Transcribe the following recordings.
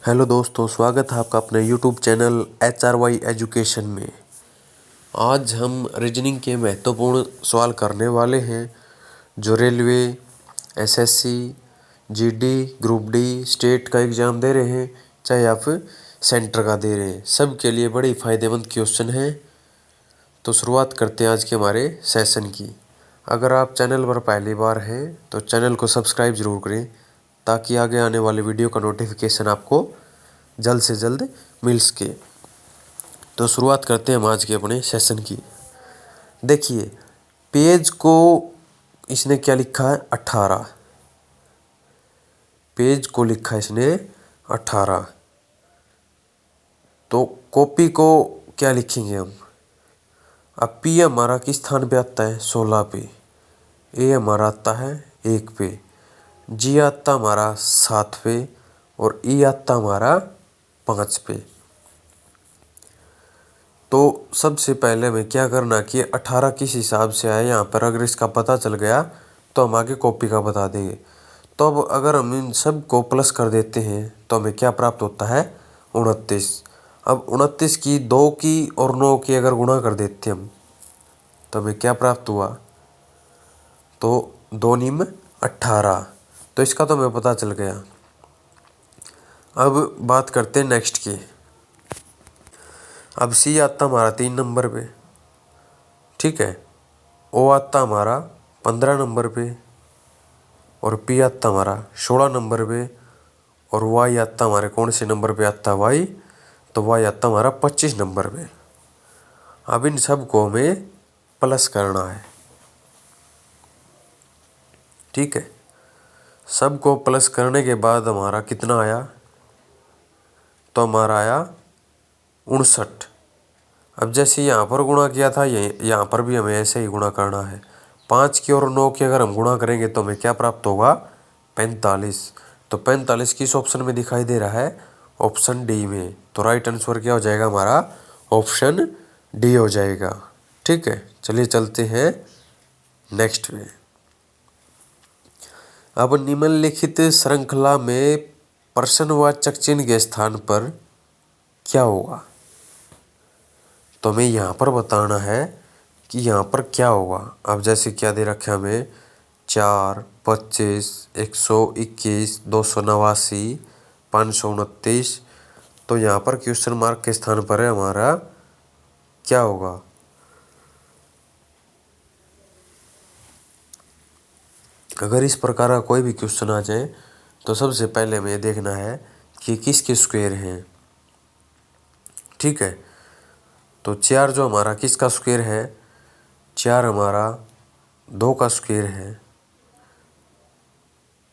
Hello दोस्तों, स्वागत है आपका अपने यूट्यूब चैनल HRY एजुकेशन में। आज हम रीजनिंग के महत्वपूर्ण सवाल करने वाले हैं जो railway, SSC, GD, group D, state का एग्ज़ाम दे रहे हैं, चाहे आप सेंटर का दे रहे हैं, सब के लिए बड़े फ़ायदेमंद क्वेश्चन हैं। तो शुरुआत करते हैं आज के हमारे सेशन की। अगर आप चैनल पर पहली बार हैं तो चैनल को सब्सक्राइब ज़रूर करें ताकि आगे आने वाले वीडियो का नोटिफिकेशन आपको जल्द से जल्द मिल सके। तो शुरुआत करते हैं हम आज के अपने सेशन की। देखिए, पेज को इसने क्या लिखा है 18, पेज को लिखा है इसने 18। तो कॉपी को क्या लिखेंगे हम। अब पी हमारा किस स्थान पे आता है 16 पे, ए हमारा आता है 1 पे, जी आता हमारा 7 पे और ई आता हमारा 5 पे। तो सबसे पहले हमें क्या करना कि 18 किस हिसाब से आया यहाँ पर, अगर इसका पता चल गया तो हम आगे कॉपी का बता देंगे। तो अब अगर हम इन सब को प्लस कर देते हैं तो हमें क्या प्राप्त होता है 29। अब 29 की 2 की और 9 की अगर गुणा कर देते हम तो हमें क्या प्राप्त हुआ, तो 2 निम 18। तो इसका तो हमें पता चल गया। अब बात करते हैं नेक्स्ट की। अब सी आता हमारा 3 नंबर पे, ठीक है। ओ आता हमारा 15 नंबर पे और पी आता हमारा 16 नंबर पे और वाई आता हमारे कौन से नंबर पे आता है वाई, तो वाई आता हमारा 25 नंबर पे। अब इन सब को हमें प्लस करना है, ठीक है। सब को प्लस करने के बाद हमारा कितना आया, तो हमारा आया 59। अब जैसे यहाँ पर गुणा किया था यहाँ पर भी हमें ऐसे ही गुणा करना है। 5 की और 9 की अगर हम गुणा करेंगे तो हमें क्या प्राप्त होगा 45। तो 45 किस ऑप्शन में दिखाई दे रहा है, ऑप्शन डी में। तो राइट आंसर क्या हो जाएगा हमारा, ऑप्शन डी हो जाएगा, ठीक है। चलिए चलते हैं नेक्स्ट में। अब निम्नलिखित श्रृंखला में प्रश्नवाचक चिन्ह के स्थान पर क्या होगा। तो हमें यहाँ पर बताना है कि यहाँ पर क्या होगा। अब जैसे क्या दे रखा है हमें 4, 25, 121, 289, 529। तो यहाँ पर क्वेश्चन मार्क के स्थान पर है हमारा क्या होगा। अगर इस प्रकार का कोई भी क्वेश्चन आ जाए तो सबसे पहले हमें देखना है कि किसके स्क्वायर हैं, ठीक है। तो 4 जो हमारा किसका स्क्वायर है, 4 हमारा 2 का स्क्वायर है,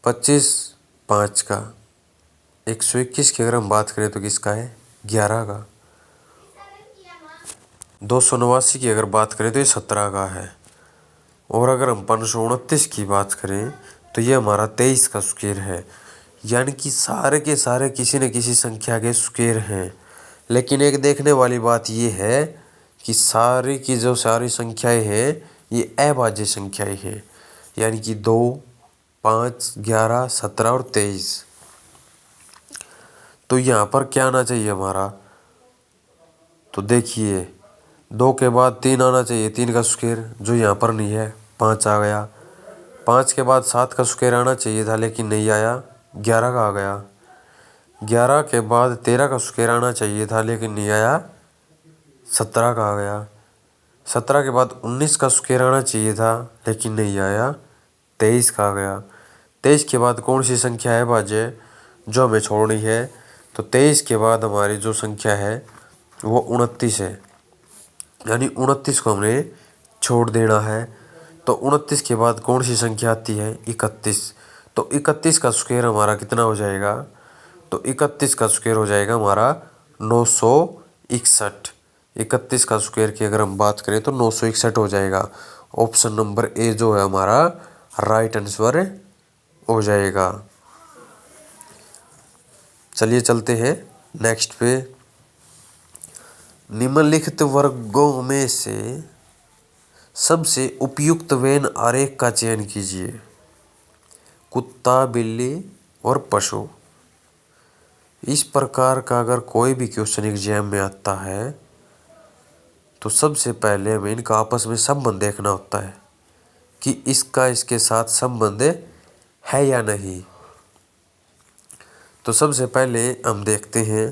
25 5 का, 121 की अगर हम बात करें तो किसका है 11 का, 289 की अगर बात करें तो ये 17 का है, और अगर हम 529 की बात करें तो ये हमारा 23 का स्क्वायर है। यानी कि सारे के सारे किसी न किसी संख्या के स्क्वायर हैं। लेकिन एक देखने वाली बात ये है कि सारी की जो सारी संख्याएं हैं ये अभाज्य संख्याएं हैं, यानी कि 2, 5, 11, 17 और 23। तो यहाँ पर क्या आना चाहिए हमारा, तो देखिए 2 के बाद 3 आना चाहिए, 3 का स्क्वायर जो यहाँ पर नहीं है, 5 आ गया। 5 के बाद 7 का स्क्वायर आना चाहिए था लेकिन नहीं आया, 11 का आ गया। 11 के बाद 13 का स्क्वायर आना चाहिए था लेकिन नहीं आया, 17 का आ गया। 17 के बाद 19 का स्क्वायर आना चाहिए था लेकिन नहीं आया, 23 का आ गया। 23 के बाद कौन सी संख्या है भाज्य जो हमें छोड़नी है, तो 23 के बाद हमारी जो संख्या है वो 29 है, यानी 29 को हमने छोड़ देना है। तो 29 के बाद कौन सी संख्या आती है 31। तो 31 का स्क्वायर हमारा कितना हो जाएगा, तो 31 का स्क्वायर हो जाएगा हमारा 961। 31 का स्क्वायर की अगर हम बात करें तो 961 हो जाएगा। ऑप्शन नंबर ए जो है हमारा राइट आंसर हो जाएगा। चलिए चलते हैं नेक्स्ट पे। निम्नलिखित वर्गों में से सबसे उपयुक्त वेन आरेख का चयन कीजिए। कुत्ता, बिल्ली और पशु। इस प्रकार का अगर कोई भी क्वेश्चन एग्जाम में आता है तो सबसे पहले हमें इनका आपस में संबंध देखना होता है कि इसका इसके साथ संबंध है या नहीं। तो सबसे पहले हम देखते हैं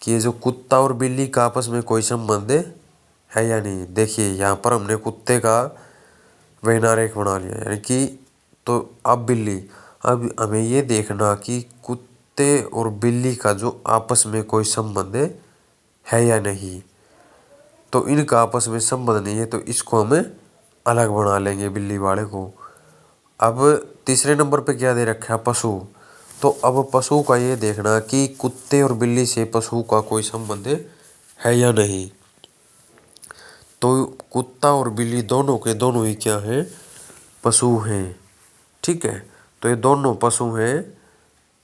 कि ये जो कुत्ता और बिल्ली का आपस में कोई संबंध है या नहीं। देखिए यहाँ पर हमने कुत्ते का वैनारेख बना लिया, यानी कि तो अब बिल्ली, अब हमें ये देखना कि कुत्ते और बिल्ली का जो आपस में कोई संबंध है या नहीं। तो इनका आपस में संबंध नहीं है तो इसको हमें अलग बना लेंगे बिल्ली वाले को। अब तीसरे नंबर पे क्या दे रखा है, पशु। तो अब पशु का ये देखना कि कुत्ते और बिल्ली से पशु का कोई संबंध है या नहीं। तो कुत्ता और बिल्ली दोनों के दोनों ही क्या हैं, पशु हैं। ठीक है, तो ये दोनों पशु हैं।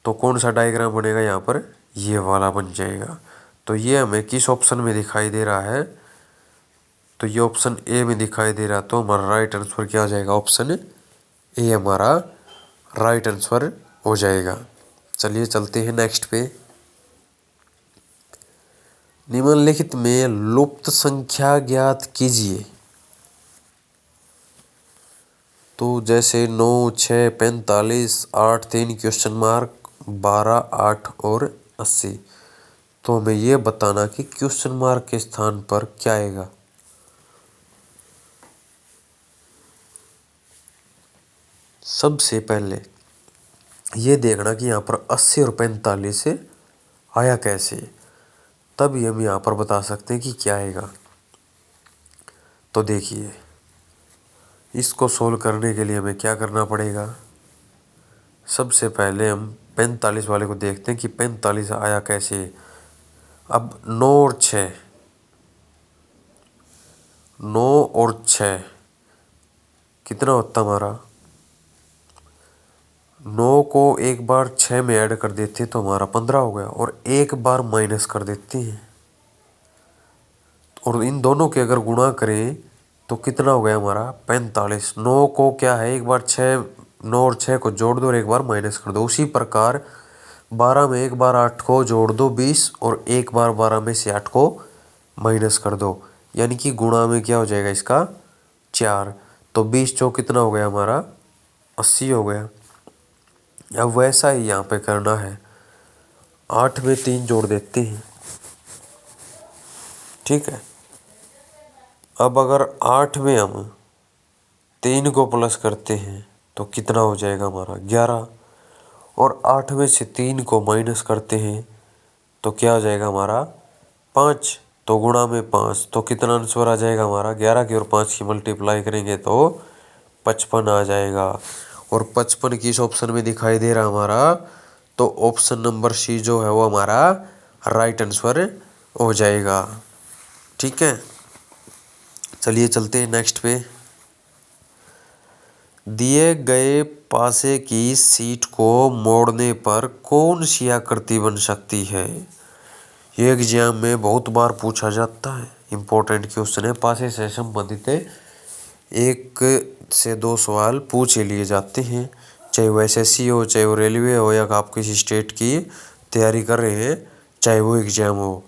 तो कौन सा डायग्राम बनेगा यहाँ पर, ये वाला बन जाएगा। तो ये हमें किस ऑप्शन में दिखाई दे रहा है, तो ये ऑप्शन ए में दिखाई दे रहा। तो हमारा राइट आंसर क्या हो जाएगा, ऑप्शन ए हमारा राइट आंसर हो जाएगा। चलिए चलते हैं नेक्स्ट पे। निम्नलिखित में लुप्त संख्या ज्ञात कीजिए। तो जैसे 9, 6, 45, 8, 3 क्वेश्चन मार्क, 12, 8 और 80। तो हमें ये बताना कि क्वेश्चन मार्क के स्थान पर क्या आएगा। सबसे पहले ये देखना कि यहाँ पर 80 और 45 आया कैसे, तभी हम यहाँ पर बता सकते हैं कि क्या आएगा। तो देखिए इसको सोल्व करने के लिए हमें क्या करना पड़ेगा। सबसे पहले हम 45 वाले को देखते हैं कि 45 आया कैसे। अब 9 और 6, 9 और 6 कितना होता हमारा, 9 को एक बार 6 में ऐड कर देते हैं तो हमारा 15 हो गया, और एक बार माइनस कर देते हैं, और इन दोनों के अगर गुणा करें तो कितना हो गया हमारा 45। 9 को क्या है, एक बार 6, 9 और 6 को जोड़ दो और एक बार माइनस कर दो। उसी प्रकार 12 में एक बार 8 को जोड़ दो 20, और एक बार 12 में से 8 को माइनस कर दो, यानी कि गुणा में क्या हो जाएगा इसका 4। तो 20 चौक कितना हो गया हमारा 80 हो गया। अब वैसा ही यहाँ पे करना है, 8 में 3 जोड़ देते हैं। ठीक है, अब अगर 8 में हम 3 को प्लस करते हैं तो कितना हो जाएगा हमारा 11, और 8 में से 3 को माइनस करते हैं तो क्या हो जाएगा हमारा 5। तो गुणा में 5, तो कितना आंसर आ जाएगा हमारा 11 की और 5 की मल्टीप्लाई करेंगे तो 55 आ जाएगा। और 55 किस ऑप्शन में दिखाई दे रहा हमारा, तो ऑप्शन नंबर सी जो है वो हमारा राइट आंसर हो जाएगा। ठीक है, चलिए चलते हैं नेक्स्ट पे। दिए गए पासे की सीट को मोड़ने पर कौन सी आकृति बन सकती है। ये एग्जाम में बहुत बार पूछा जाता है, इम्पोर्टेंट क्वेश्चन है, पासे से संबंधित 1 से 2 सवाल पूछ लिए जाते हैं, चाहे वो एसएससी हो, चाहे वो रेलवे हो, या आप किसी स्टेट की तैयारी कर रहे हैं, चाहे वो एग्जाम हो।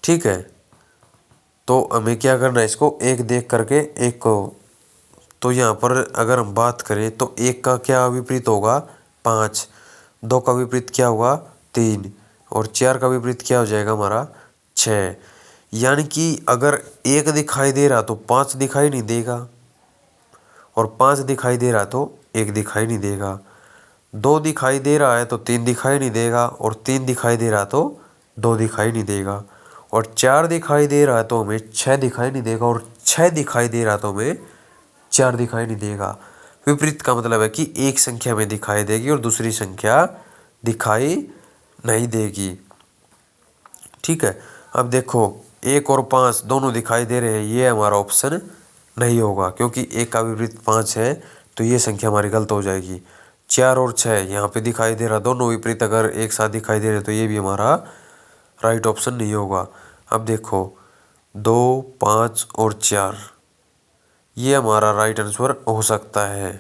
ठीक है, तो हमें क्या करना है, इसको एक देख करके एक को। तो यहाँ पर अगर हम बात करें तो 1 का क्या विपरीत होगा 5, 2 का विपरीत क्या होगा 3, और 4 का विपरीत क्या हो जाएगा हमारा 6। यानी कि अगर 1 दिखाई दे रहा तो 5 दिखाई नहीं देगा, और 5 दिखाई दे रहा तो 1 दिखाई नहीं देगा। 2 दिखाई दे रहा है तो 3 दिखाई नहीं देगा, और 3 दिखाई दे रहा तो 2 दिखाई नहीं देगा, और 4 दिखाई दे रहा है तो हमें 6 दिखाई नहीं देगा, और 6 दिखाई दे रहा तो हमें 4 दिखाई नहीं देगा। विपरीत का मतलब है कि एक संख्या में दिखाई देगी और दूसरी संख्या दिखाई नहीं देगी। ठीक है, अब देखो 1 और 5 दोनों दिखाई दे रहे हैं, ये हमारा ऑप्शन नहीं होगा, क्योंकि 1 का विपरीत 5 है तो ये संख्या हमारी गलत हो जाएगी। 4 और 6 यहाँ पे दिखाई दे रहा, दोनों विपरीत अगर एक साथ दिखाई दे रहे तो ये भी हमारा राइट ऑप्शन नहीं होगा। अब देखो 2, 5 और 4 ये हमारा राइट आंसर हो सकता है,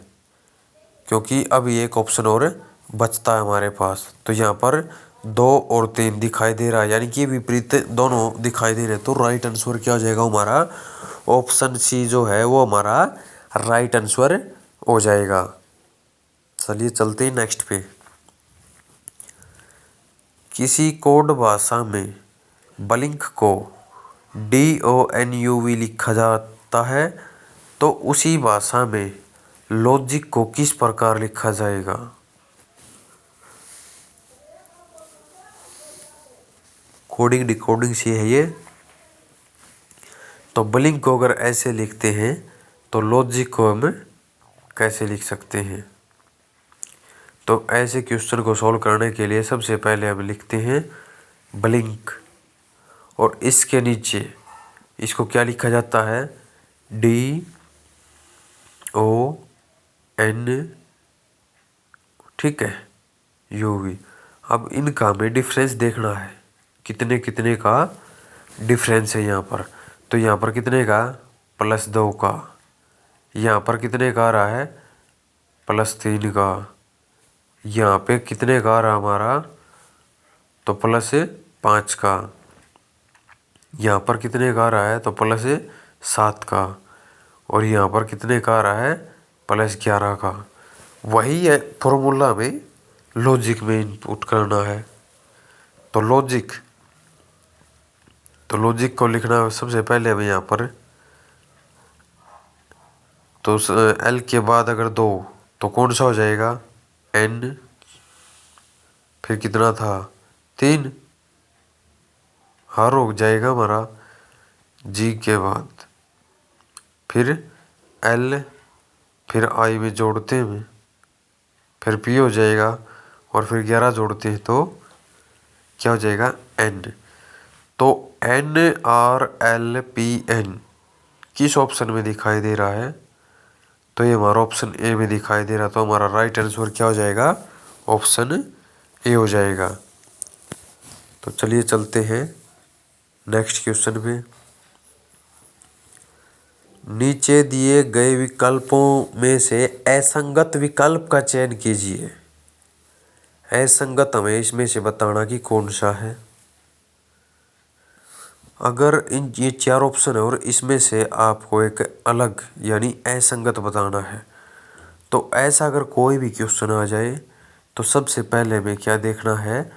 क्योंकि अब एक ऑप्शन और बचता है हमारे पास। तो यहाँ पर 2 और 3 दिखाई दे रहा है, यानी कि विपरीत दोनों दिखाई दे रहे हैं। तो राइट आंसर क्या हो जाएगा हमारा? ऑप्शन सी जो है वो हमारा राइट आंसर हो जाएगा। चलिए चलते हैं नेक्स्ट पे। किसी कोड भाषा में ब्लिंक को DONUV लिखा जाता है, तो उसी भाषा में लॉजिक को किस प्रकार लिखा जाएगा? कोडिंग डिकोडिंग से है ये। तो ब्लिंक को अगर ऐसे लिखते हैं तो लॉजिक को हम कैसे लिख सकते हैं? तो ऐसे क्वेश्चन को सॉल्व करने के लिए सबसे पहले हम लिखते हैं ब्लिंक, और इसके नीचे इसको क्या लिखा जाता है? DON, ठीक है, UV। अब इनका हमें डिफरेंस देखना है, कितने कितने का डिफरेंस है यहाँ पर। तो यहाँ पर कितने का? +2 का। यहाँ पर कितने का आ रहा है? +3 का। यहाँ पे कितने का आ रहा हमारा? तो +5 का। यहाँ पर कितने का आ रहा है? तो +7 का। और यहाँ पर कितने का आ रहा है? +11 का। वही है फॉर्मूला में लॉजिक में इनपुट करना है। तो लॉजिक को लिखना है सबसे पहले हमें यहाँ पर। तो L के बाद अगर 2 तो कौन सा हो जाएगा? N। फिर कितना था? 3। हर हो जाएगा हमारा G के बाद। फिर L, फिर I में जोड़ते हैं, फिर P हो जाएगा, और फिर 11 जोड़ते हैं तो क्या हो जाएगा? N। तो NRLPN किस ऑप्शन में दिखाई दे रहा है? तो ये हमारा ऑप्शन ए में दिखाई दे रहा। तो हमारा राइट आंसर क्या हो जाएगा? ऑप्शन ए हो जाएगा। तो चलिए चलते हैं नेक्स्ट क्वेश्चन पे। नीचे दिए गए विकल्पों में से असंगत विकल्प का चयन कीजिए। असंगत हमें इसमें से बताना कि कौन सा है। अगर ये 4 ऑप्शन है और इसमें से आपको एक अलग यानी असंगत बताना है, तो ऐसा अगर कोई भी क्वेश्चन आ जाए तो सबसे पहले हमें क्या देखना है?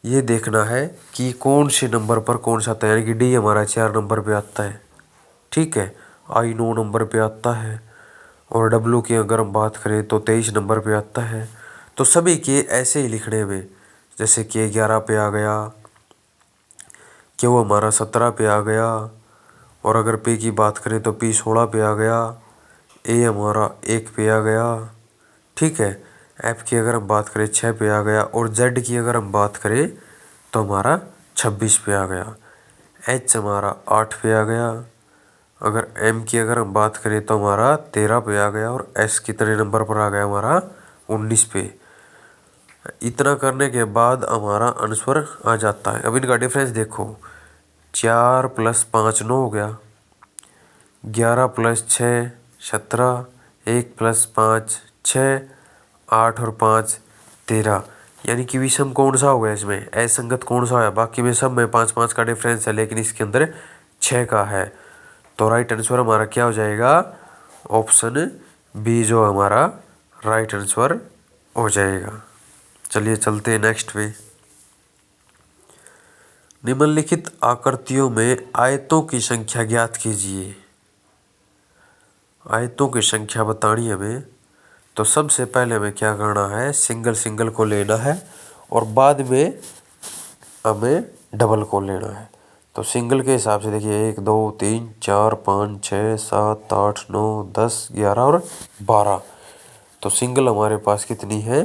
ये देखना है कि कौन से नंबर पर कौन सा आता है। यानी कि डी हमारा 4 नंबर पे आता है, ठीक है, आई 9 नंबर पे आता है, और डब्लू की अगर हम बात करें तो 23 नंबर पे आता है। तो सभी के ऐसे ही लिखने में, जैसे कि 11 पे आ गया, कि वो हमारा 17 पे आ गया, और अगर पे की बात करें तो पी 16 पे आ गया, ए हमारा 1 पे आ गया, ठीक है, एफ की अगर हम बात करें 6 पे आ गया, और जेड की अगर हम बात करें तो हमारा 26 पे आ गया, एच हमारा 8 पे आ गया, अगर एम की अगर हम बात करें तो हमारा 13 पे आ गया, और एस कितने नंबर पर आ गया? हमारा 19 पे। इतना करने के बाद हमारा आंसर आ जाता है। अब इनका डिफरेंस देखो, 4 + 5 9 हो गया, 11 + 6 17, 1 + 5 6, 8 और 5 13। यानी कि विषम कौन सा हो गया? इसमें असंगत कौन सा है? बाकी में सब में 5 5 का डिफरेंस है, लेकिन इसके अंदर 6 का है। तो राइट आंसर हमारा क्या हो जाएगा? ऑप्शन बी जो हमारा राइट आंसर हो जाएगा। चलिए चलते हैं नेक्स्ट पे। निम्नलिखित आकृतियों में आयतों की संख्या ज्ञात कीजिए। आयतों की संख्या बतानी हमें, तो सबसे पहले हमें क्या करना है? सिंगल सिंगल को लेना है, और बाद में हमें डबल को लेना है। तो सिंगल के हिसाब से देखिए 1 2 3 4 5 6 7 8 9 10 11 और 12। तो सिंगल हमारे पास कितनी है?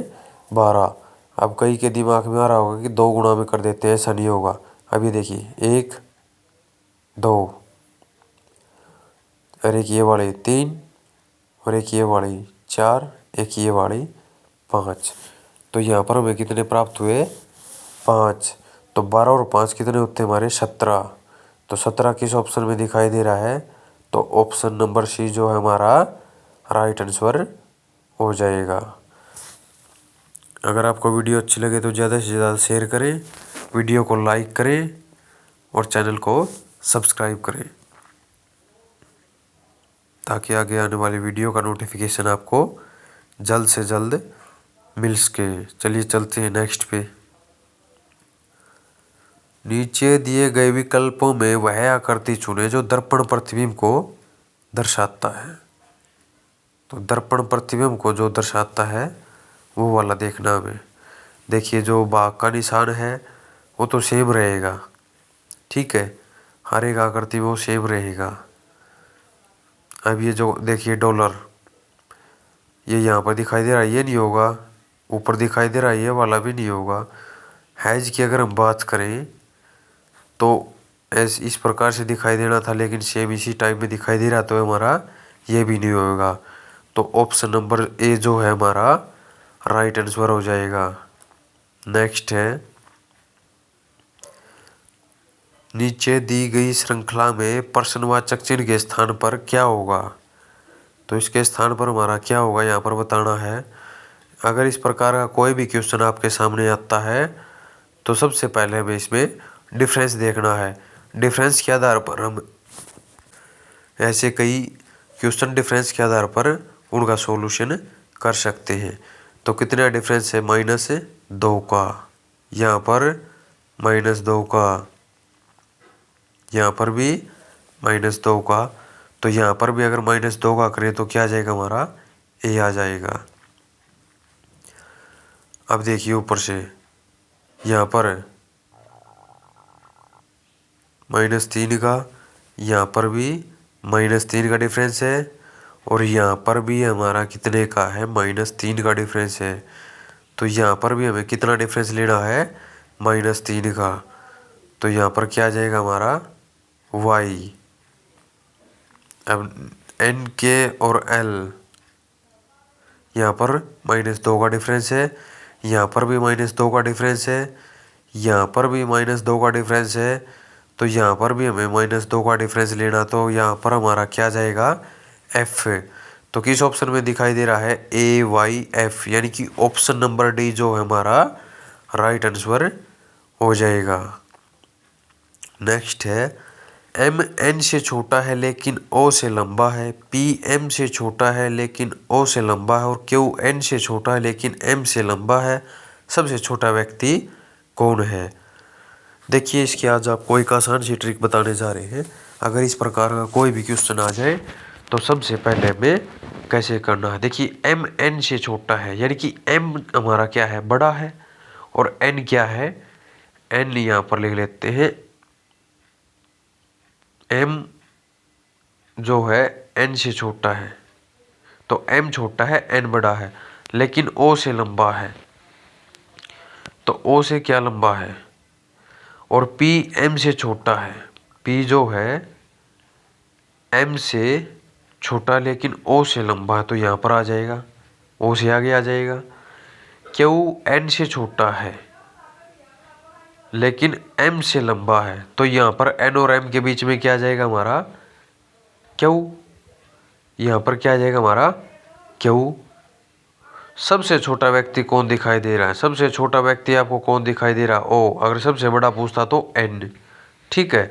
12। अब कई के दिमाग में आ रहा होगा कि 2 गुणा में कर देते हैं, ऐसा नहीं होगा। अभी देखिए 1 2, और एक ये वाली 3, और एक ये वाली 4, एक ये वाली 5। तो यहाँ पर हमें कितने प्राप्त हुए? 5। तो 12 और 5 कितने होते हैं हमारे? 17। तो 17 किस ऑप्शन में दिखाई दे रहा है? तो ऑप्शन नंबर सी जो है हमारा राइट आंसर हो जाएगा। अगर आपको वीडियो अच्छी लगे तो ज़्यादा से ज़्यादा शेयर करें, वीडियो को लाइक करें और चैनल को सब्सक्राइब करें ताकि आगे आने वाली वीडियो का नोटिफिकेशन आपको जल्द से जल्द मिल सके। चलिए चलते हैं नेक्स्ट पे। नीचे दिए गए विकल्पों में वह आकृति चुनें जो दर्पण प्रतिबिंब को दर्शाता है। तो दर्पण प्रतिबिंब को जो दर्शाता है वो वाला देखना हमें। देखिए जो बाघ का निशान है वो तो सेम रहेगा, ठीक है, हर एक आकृति वो सेम रहेगा। अब ये जो देखिए डॉलर, ये यहाँ पर दिखाई दे रहा है, ये नहीं होगा। ऊपर दिखाई दे रहा है, ये वाला भी नहीं होगा। हैज की अगर हम बात करें तो ऐसे इस प्रकार से दिखाई देना था, लेकिन सेम इसी टाइप में दिखाई दे रहा, तो हमारा ये भी नहीं होगा। तो ऑप्शन नंबर ए जो है हमारा राइट आंसर हो जाएगा। नेक्स्ट है, नीचे दी गई श्रृंखला में प्रश्नवाचक चिन्ह के स्थान पर क्या होगा। तो इसके स्थान पर हमारा क्या होगा यहाँ पर बताना है। अगर इस प्रकार का कोई भी क्वेश्चन आपके सामने आता है तो सबसे पहले हमें इसमें डिफरेंस देखना है। डिफरेंस के आधार पर हम ऐसे कई क्वेश्चन डिफरेंस के आधार पर उनका सॉल्यूशन कर सकते हैं। तो कितना डिफरेंस है, -2 का, यहाँ पर -2 का, यहाँ पर भी -2 का। तो यहाँ पर भी अगर -2 का करें तो क्या आ जाएगा हमारा, ए आ जाएगा। अब देखिए ऊपर से यहाँ पर -3 का, यहाँ पर भी -3 का डिफरेंस है और यहाँ पर भी हमारा कितने का है, -3 का डिफरेंस है। तो यहाँ पर भी हमें कितना डिफरेंस लेना है, -3 का। तो यहाँ पर क्या आ जाएगा हमारा y। अब n के और l, यहाँ पर -2 का डिफरेंस है, यहाँ पर भी -2 का डिफरेंस है, यहाँ पर भी -2 का डिफरेंस है। तो यहाँ पर भी हमें -2 का डिफरेंस लेना, तो यहाँ पर हमारा क्या जाएगा, f। तो किस ऑप्शन में दिखाई दे रहा है, AYF, यानी कि ऑप्शन नंबर डी जो है हमारा राइट आंसर हो जाएगा। नेक्स्ट है, MN से छोटा है लेकिन O से लंबा है, PM से छोटा है लेकिन O से लंबा है और QN से छोटा है लेकिन M से लंबा है, सबसे छोटा व्यक्ति कौन है। देखिए इसकी आज आपको एक आसान सी ट्रिक बताने जा रहे हैं। अगर इस प्रकार का कोई भी क्वेश्चन आ जाए तो सबसे पहले हमें कैसे करना है। देखिए MN से छोटा है, यानी कि M हमारा क्या है, बड़ा है, और N क्या है, N यहाँ पर लिख लेते हैं। M जो है N से छोटा है, तो M छोटा है, N बड़ा है, लेकिन O से लंबा है। तो O से क्या लंबा है, और P M से छोटा है। P जो है M से छोटा लेकिन O से लंबा है, तो यहाँ पर आ जाएगा, O से आगे आ जाएगा। Q N से छोटा है लेकिन M से लंबा है, तो यहाँ पर N और M के बीच में क्या आ जाएगा हमारा, Q। यहाँ पर क्या आ जाएगा हमारा Q। सबसे छोटा व्यक्ति कौन दिखाई दे रहा है, सबसे छोटा व्यक्ति आपको कौन दिखाई दे रहा है, O। अगर सबसे बड़ा पूछता तो N, ठीक है,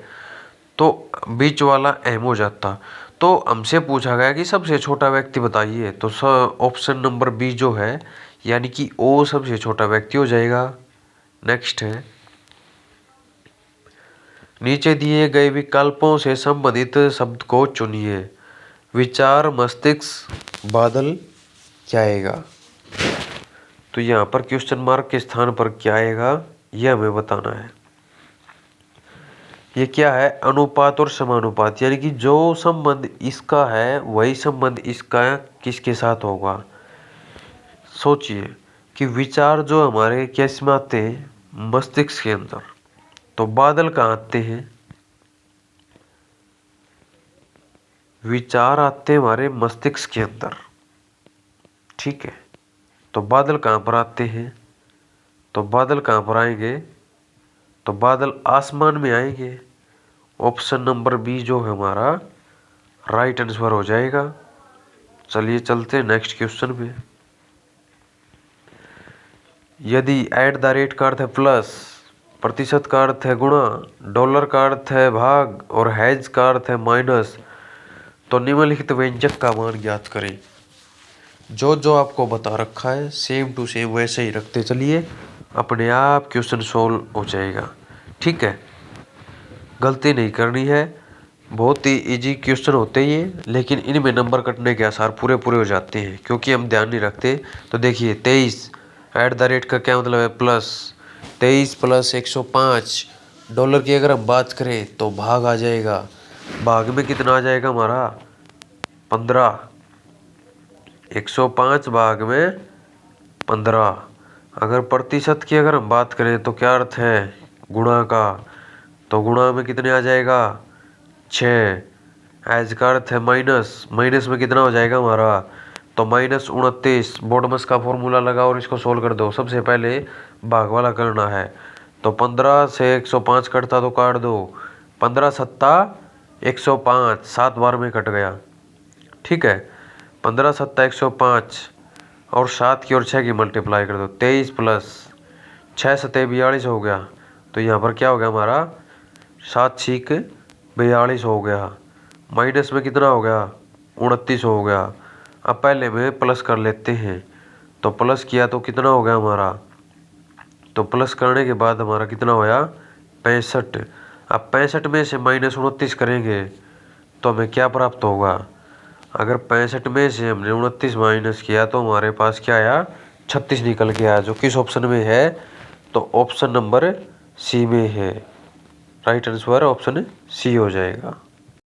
तो बीच वाला M हो जाता। तो हमसे पूछा गया कि सबसे छोटा व्यक्ति बताइए, तो ऑप्शन नंबर बी जो है, यानी कि O सबसे छोटा व्यक्ति हो जाएगा। नेक्स्ट है, नीचे दिए गए विकल्पों से संबंधित शब्द को चुनिए। विचार, मस्तिष्क, बादल, क्या आएगा। तो यहाँ पर क्वेश्चन मार्क के स्थान पर क्या आएगा, यह हमें बताना है। ये क्या है, अनुपात और समानुपात, यानी कि जो संबंध इसका है वही संबंध इसका किसके साथ होगा। सोचिए कि विचार जो हमारे कैसे में आते हैं, मस्तिष्क के अंदर, तो बादल कहाँ आते हैं, विचार आते हैं हमारे मस्तिष्क के अंदर, ठीक है। तो बादल कहाँ पर आते हैं, तो बादल कहाँ पर आएंगे, तो बादल आसमान में आएंगे। ऑप्शन नंबर बी जो है हमारा राइट आंसर हो जाएगा। चलिए चलते हैं नेक्स्ट क्वेश्चन पे। यदि एट द रेट का अर्थ है प्लस, प्रतिशत का अर्थ है गुणा, डॉलर का अर्थ है भाग और हैज का अर्थ है माइनस, तो निम्नलिखित व्यंजक का मान ज्ञात करें। जो जो आपको बता रखा है सेम टू सेम वैसे ही रखते चलिए, अपने आप क्वेश्चन सोल्व हो जाएगा। ठीक है, गलती नहीं करनी है, बहुत ही इजी क्वेश्चन होते ही हैं, लेकिन इनमें नंबर कटने के आसार पूरे पूरे हो जाते हैं क्योंकि हम ध्यान नहीं रखते। तो देखिए 23 एट द रेट का क्या मतलब है प्लस, 23 प्लस 105। डॉलर की अगर हम बात करें तो भाग आ जाएगा, भाग में कितना आ जाएगा हमारा 15, 105 भाग में 15। अगर प्रतिशत की अगर हम बात करें तो क्या अर्थ है गुणा का, तो गुणा में कितने आ जाएगा 6। एज का अर्थ है माइनस, माइनस में कितना हो जाएगा हमारा, तो -29। बोडमस का फॉर्मूला लगा और इसको सोल्व कर दो। सबसे पहले भाग वाला करना है, तो 15 से 105 कटता तो काट दो, 15 सत्ता 105, 7 बार में कट गया। ठीक है, 15 सत्ता 105 और 7 की और 6 की मल्टीप्लाई कर दो, 23 प्लस 6 सत्ते 42 हो गया। तो यहाँ पर क्या हो गया हमारा 7 छीक 42 हो गया, माइनस में कितना हो गया 29 हो गया। अब पहले में प्लस कर लेते हैं, तो प्लस किया तो कितना हो गया हमारा, तो प्लस करने के बाद हमारा कितना होया 65। अब 65 में से -29 करेंगे तो हमें क्या प्राप्त होगा, अगर 65 में से हमने 29 माइनस किया तो हमारे पास क्या आया 36 निकल के आया, जो किस ऑप्शन में है, तो ऑप्शन नंबर सी में है। राइट आंसर ऑप्शन सी हो जाएगा।